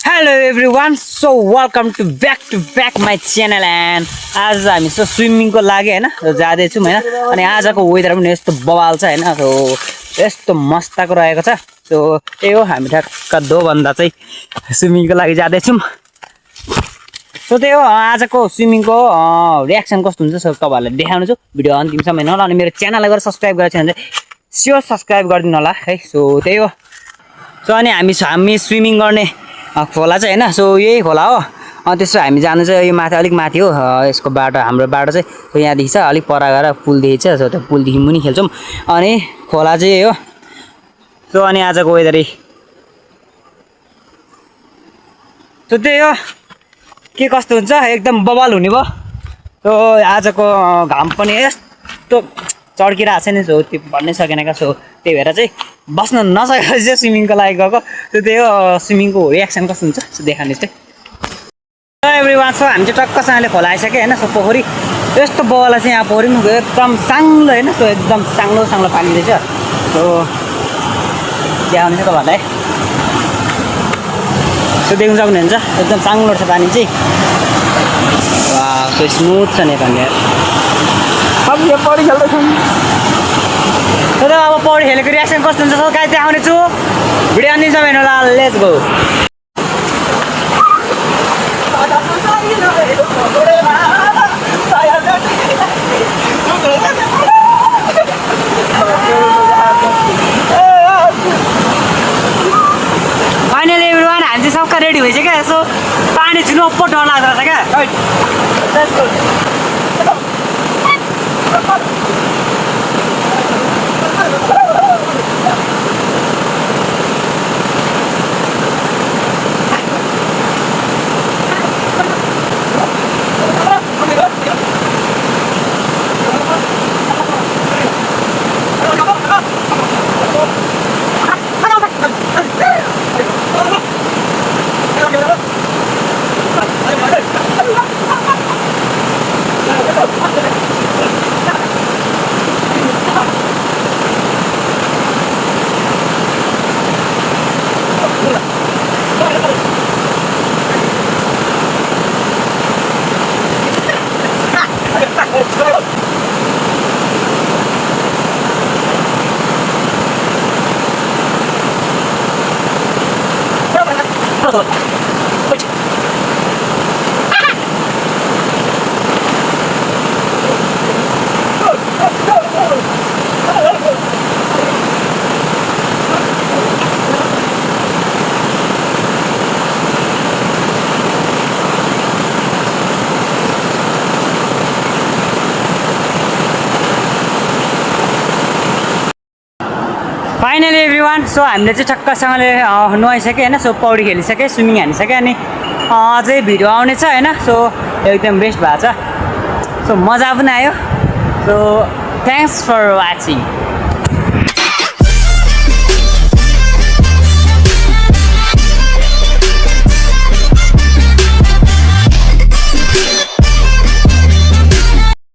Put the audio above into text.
Hello everyone, so welcome to back my channel and आज हामी so swimming को लागि हैन जाँदै छौं हैन अनि आजको वेदर पनि यस्तो बवाल छ हैन सो यस्तो मस्तको रहेको छ सो त्यही हो हामी ठ्याक्क 2 भन्दा चाहिँ स्विमिङ को लागि जाँदै छौं सो त्यही हो आजको स्विमिङ को रियाक्सन कस्तो हुन्छ सो तपाईहरुलाई देखाउनु छु भिडियो अन्तिमसम्म हेर्नु होला अनि मेरो च्यानललाई गएर सब्स्क्राइब गरेर छैन भने स्योर सब्स्क्राइब गरिदिनु होला है सो त्यही हो सो अनि हामी स्विमिङ गर्ने खोला चाहिँ हैन सो यही खोला हो त्यसो हामी जानु चाहिँ यो माथि अलिक माथि हो यसको बाटो हाम्रो बाटो चाहिँ यहाँ देखि छ अलिक पर गएर पुल देखि छ सो त्यो पुल देखि मुनि खेल्छौं अनि खोला चाहिँ यही हो सो अनि आजको वेदर सो त्यही हो के कस्तो हुन्छ एकदम बवाल हुने भयो सो आजको घाम पनि यस्तो चड्किरहेको छ नि सो त्यो भन्नै सकेन का सो त्यही भएर चाहिँ बस्न नसकेर चाहिँ स्विमिङको लागि गएको सो त्यही हो स्विमिङको रियाक्सन कस्तो हुन्छ सो देखाउने चाहिँ एभ्रिवान सो हामी चाहिँ टक्कसँगले खोला आइसक्यो हैन सो पोखरी यस्तो बवाल चाहिँ यहाँ पोखरी पनि एकदम साङ्लो हैन सो एकदम साङ्लो पानी रहेछ सो देखाउने चाहिँ तपाईँहरूलाई सो देख्न सक्नुहुन्छ एकदम साङ्लो छ पानी चाहिँ वाह सो स्मुथ छ नि पानी अब यो पौडी खेल्दैछौँ तर अब पौडी खेलेको रियाक्सन कस्तो हुन्छ गाइस देखाउने छु भिडियो अन्तिमसम्म हेर्नु होला लेट्स गो फाइनली एभ्रिवान हामी चाहिँ सबका रेडी भइसक्यो क्या यसो पानी छुनु अप्पो डर लाग्दो रहेछ क्या let's go finally everyone so हामीले चाहिँ छक्कसँगले नुहाइसक्यो हैन सो पौडी खेलिसक्यो स्विमिङ हानिसक्यो अनि अझै भिडियो आउने छ हैन सो एकदम बेस्ट भएको छ सो मजा पनि आयो सो थ्याङ्क्स फर वाचिङ